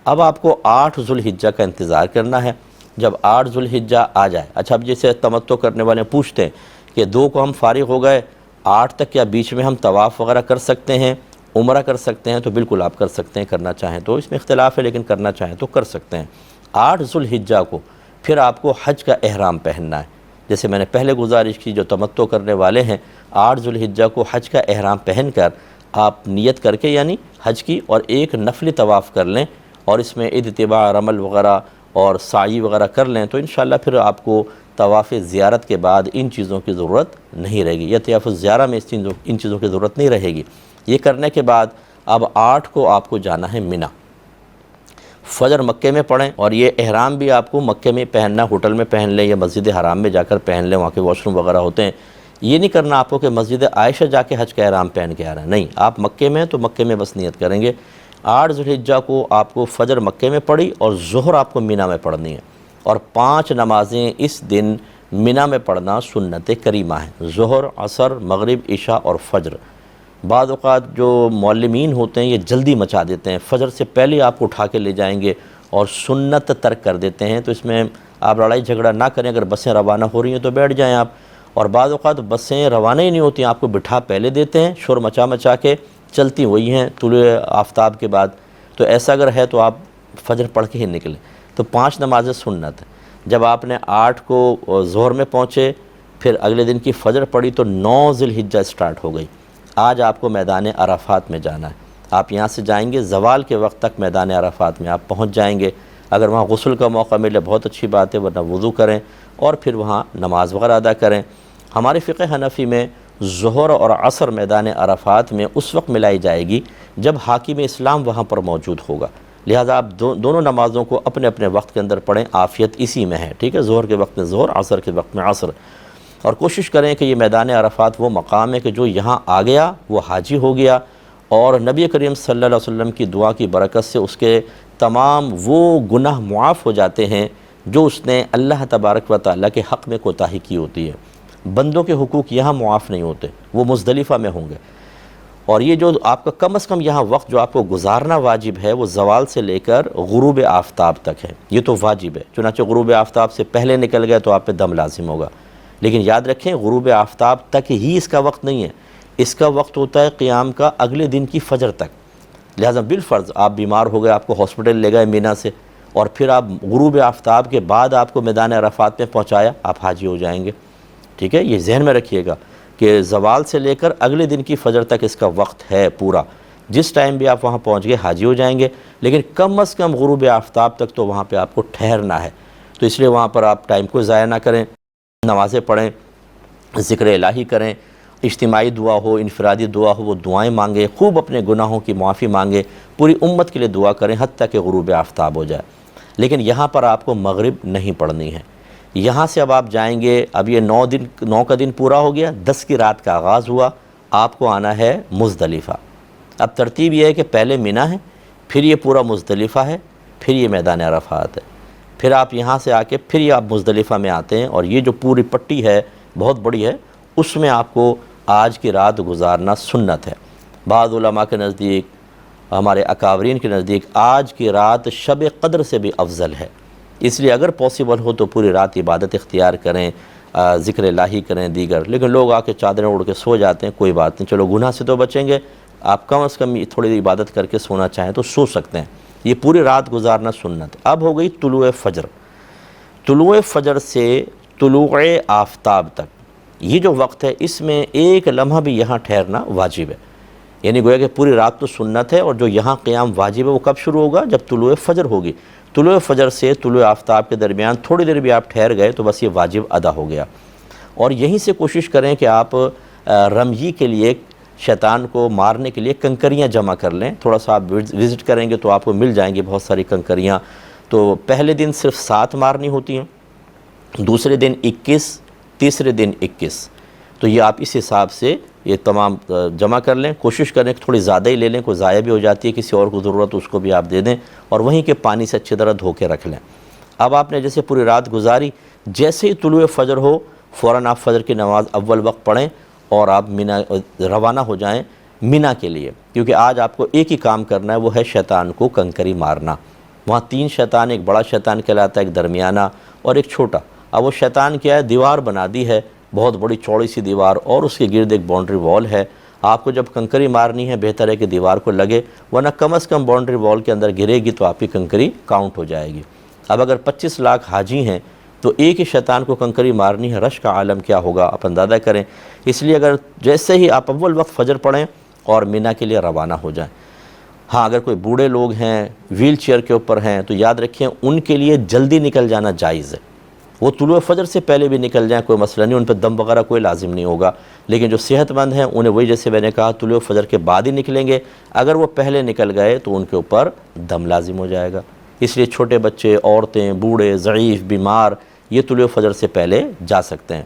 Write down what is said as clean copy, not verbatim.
اب آپ کو 8 ذوالحجہ کا انتظار کرنا ہے۔ جب 8 ذوالحجہ آ جائے، اچھا اب جیسے تمتع کرنے والے پوچھتے ہیں کہ 2 کو ہم فارغ ہو گئے، 8 تک کیا بیچ میں ہم طواف وغیرہ کر سکتے ہیں، عمرہ کر سکتے ہیں؟ تو بالکل آپ کر سکتے ہیں، کرنا چاہیں تو، اس میں اختلاف ہے لیکن کرنا چاہیں تو کر سکتے ہیں۔ 8 ذوالحجہ کو پھر آپ کو حج کا احرام پہننا ہے۔ جیسے میں نے پہلے گزارش کی، جو تمتع کرنے والے ہیں 8 ذوالحجہ کو حج کا احرام پہن کر آپ نیت کر کے یعنی حج کی، اور ایک نفلی طواف کر لیں، اور اس میں اتباع رمل وغیرہ اور سعی وغیرہ کر لیں، تو انشاءاللہ پھر آپ کو طواف زیارت کے بعد ان چیزوں کی ضرورت نہیں رہے گی، یا طواف الزیارہ میں ان چیزوں کی ضرورت نہیں رہے گی۔ یہ کرنے کے بعد اب 8 کو آپ کو جانا ہے مینا۔ فجر مکے میں پڑھیں، اور یہ احرام بھی آپ کو مکے میں پہننا، ہوٹل میں پہن لیں یا مسجد حرام میں جا کر پہن لیں، وہاں کے واش روم وغیرہ ہوتے ہیں۔ یہ نہیں کرنا آپ کو کہ مسجد عائشہ جا کے حج کا احرام پہن کے آ رہا ہے، نہیں، آپ مکے میں ہیں تو مکے میں بس نیت کریں گے۔ 8 ذوالحجہ کو آپ کو فجر مکے میں پڑھی اور ظہر آپ کو مینا میں پڑھنی ہے، اور 5 نمازیں اس دن مینا میں پڑھنا سنت کریمہ ہے، ظہر، عصر، مغرب، عشاء اور فجر۔ بعض اوقات جو معلمین ہوتے ہیں یہ جلدی مچا دیتے ہیں، فجر سے پہلے آپ کو اٹھا کے لے جائیں گے اور سنت ترک کر دیتے ہیں، تو اس میں آپ لڑائی جھگڑا نہ کریں، اگر بسیں روانہ ہو رہی ہیں تو بیٹھ جائیں آپ، اور بعض اوقات بسیں روانہ ہی نہیں ہوتی، آپ کو بٹھا پہلے دیتے ہیں، شور مچا مچا کے چلتی وہی ہیں طلوع آفتاب کے بعد، تو ایسا اگر ہے تو آپ فجر پڑھ کے ہی نکلیں۔ تو 5 نمازیں سنت ہیں۔ جب آپ نے 8 کو ظہر میں پہنچے، پھر اگلے دن کی فجر پڑھی تو 9 ذوالحجہ سٹارٹ ہو گئی۔ آج آپ کو میدان عرفات میں جانا ہے، آپ یہاں سے جائیں گے زوال کے وقت تک میدان عرفات میں آپ پہنچ جائیں گے۔ اگر وہاں غسل کا موقع ملے بہت اچھی بات ہے، ورنہ وضو کریں اور پھر وہاں نماز وغیرہ ادا کریں۔ ہمارے فقہ حنفی میں ظہر اور عصر میدان عرفات میں اس وقت ملائی جائے گی جب حاکم اسلام وہاں پر موجود ہوگا، لہذا آپ دونوں نمازوں کو اپنے اپنے وقت کے اندر پڑھیں، عافیت اسی میں ہے، ٹھیک ہے، ظہر کے وقت میں ظہر، عصر کے وقت میں عصر، اور کوشش کریں کہ یہ میدان عرفات وہ مقام ہے کہ جو یہاں آ گیا وہ حاجی ہو گیا، اور نبی کریم صلی اللہ علیہ وسلم کی دعا کی برکت سے اس کے تمام وہ گناہ معاف ہو جاتے ہیں جو اس نے اللہ تبارک و تعالیٰ کے حق میں کوتاہی کی ہوتی ہے۔ بندوں کے حقوق یہاں معاف نہیں ہوتے، وہ مزدلفہ میں ہوں گے، اور یہ جو آپ کا کم از کم یہاں وقت جو آپ کو گزارنا واجب ہے وہ زوال سے لے کر غروب آفتاب تک ہے، یہ تو واجب ہے، چنانچہ غروب آفتاب سے پہلے نکل گئے تو آپ پہ دم لازم ہوگا، لیکن یاد رکھیں غروب آفتاب تک ہی اس کا وقت نہیں ہے، اس کا وقت ہوتا ہے قیام کا اگلے دن کی فجر تک، لہذا بالفرض آپ بیمار ہو گئے، آپ کو ہاسپٹل لے گئے مینا سے، اور پھر آپ غروب آفتاب کے بعد آپ کو میدان عرفات میں پہنچایا، آپ حاجی ہو جائیں گے، ٹھیک ہے، یہ ذہن میں رکھیے گا کہ زوال سے لے کر اگلے دن کی فجر تک اس کا وقت ہے پورا، جس ٹائم بھی آپ وہاں پہنچ گئے حاجی ہو جائیں گے، لیکن کم از کم غروب آفتاب تک تو وہاں پہ آپ کو ٹھہرنا ہے، تو اس لیے وہاں پر آپ ٹائم کو ضائع نہ کریں، نمازیں پڑھیں، ذکر الہی کریں، اجتماعی دعا ہو، انفرادی دعا ہو، وہ دعائیں مانگیں، خوب اپنے گناہوں کی معافی مانگیں، پوری امت کے لیے دعا کریں حتیٰ کہ غروب آفتاب ہو جائے۔ لیکن یہاں پر آپ کو مغرب نہیں پڑھنی ہے، یہاں سے اب آپ جائیں گے، اب یہ 9 کا دن پورا ہو گیا، 10 کی رات کا آغاز ہوا، آپ کو آنا ہے مزدلفہ۔ اب ترتیب یہ ہے کہ پہلے مینا ہے، پھر یہ پورا مزدلفہ ہے، پھر یہ میدان عرفات ہے، پھر آپ یہاں سے آ کے پھر یہ آپ مزدلفہ میں آتے ہیں، اور یہ جو پوری پٹی ہے بہت بڑی ہے، اس میں آپ کو آج کی رات گزارنا سنت ہے۔ بعض علماء کے نزدیک، ہمارے اکابرین کے نزدیک آج کی رات شب قدر سے بھی افضل ہے، اس لیے اگر پاسبل ہو تو پوری رات عبادت اختیار کریں، ذکر الہی کریں دیگر، لیکن لوگ آ کے چادریں اڑ کے سو جاتے ہیں، کوئی بات نہیں، چلو گناہ سے تو بچیں گے، آپ کم از کم تھوڑی دیر عبادت کر کے سونا چاہیں تو سو سکتے ہیں، یہ پوری رات گزارنا سنت ہے۔ اب ہو گئی طلوع فجر، طلوع فجر سے طلوع آفتاب تک یہ جو وقت ہے اس میں ایک لمحہ بھی یہاں ٹھہرنا واجب ہے، یعنی گویا کہ پوری رات تو سنت ہے، اور جو یہاں قیام واجب ہے وہ کب شروع ہوگا؟ جب طلوع فجر ہوگی، طلوع فجر سے طلوع آفتاب کے درمیان تھوڑی دیر بھی آپ ٹھہر گئے تو بس یہ واجب ادا ہو گیا، اور یہیں سے کوشش کریں کہ آپ رمزی کے لیے، شیطان کو مارنے کے لیے کنکریاں جمع کر لیں، تھوڑا سا آپ وزٹ کریں گے تو آپ کو مل جائیں گے بہت ساری کنکریاں، تو پہلے دن صرف 7 مارنی ہوتی ہیں، دوسرے دن 21، تیسرے دن 21، تو یہ آپ اس حساب سے یہ تمام جمع کر لیں، کوشش کریں کہ تھوڑی زیادہ ہی لے لیں، کوئی ضائع بھی ہو جاتی ہے، کسی اور کو ضرورت اس کو بھی آپ دے دیں، اور وہیں کے پانی سے اچھی طرح دھو کے رکھ لیں۔ اب آپ نے جیسے پوری رات گزاری، جیسے ہی طلوع فجر ہو فوراً آپ فجر کی نماز اول وقت پڑھیں اور آپ مینا روانہ ہو جائیں مینا کے لیے، کیونکہ آج آپ کو ایک ہی کام کرنا ہے، وہ ہے شیطان کو کنکری مارنا۔ وہاں 3 شیطان، ایک بڑا شیطان کہلاتا ہے، ایک درمیانہ اور ایک چھوٹا۔ اب وہ شیطان کیا ہے، دیوار بنا دی ہے، بہت بڑی چوڑی سی دیوار، اور اس کے گرد ایک باؤنڈری وال ہے۔ آپ کو جب کنکری مارنی ہے بہتر ہے کہ دیوار کو لگے، ورنہ کم از کم باؤنڈری وال کے اندر گرے گی تو آپ کی کنکری کاؤنٹ ہو جائے گی۔ اب اگر 25 لاکھ حاجی ہیں تو ایک ہی شیطان کو کنکری مارنی ہے، رش کا عالم کیا ہوگا آپ اندازہ کریں۔ اس لیے اگر جیسے ہی آپ اول وقت فجر پڑھیں اور مینا کے لیے روانہ ہو جائیں۔ ہاں اگر کوئی بوڑھے لوگ ہیں، ویل چیئر کے اوپر ہیں، تو یاد رکھیں ان کے لیے جلدی نکل جانا جائز ہے۔ وہ طلوع فجر سے پہلے بھی نکل جائیں، کوئی مسئلہ نہیں، ان پہ دم وغیرہ کوئی لازم نہیں ہوگا۔ لیکن جو صحت مند ہیں انہیں وہی جیسے میں نے کہا طلوع فجر کے بعد ہی نکلیں گے۔ اگر وہ پہلے نکل گئے تو ان کے اوپر دم لازم ہو جائے گا۔ اس لیے چھوٹے بچے، عورتیں، بوڑھے، ضعیف، بیمار یہ طلوع فجر سے پہلے جا سکتے ہیں۔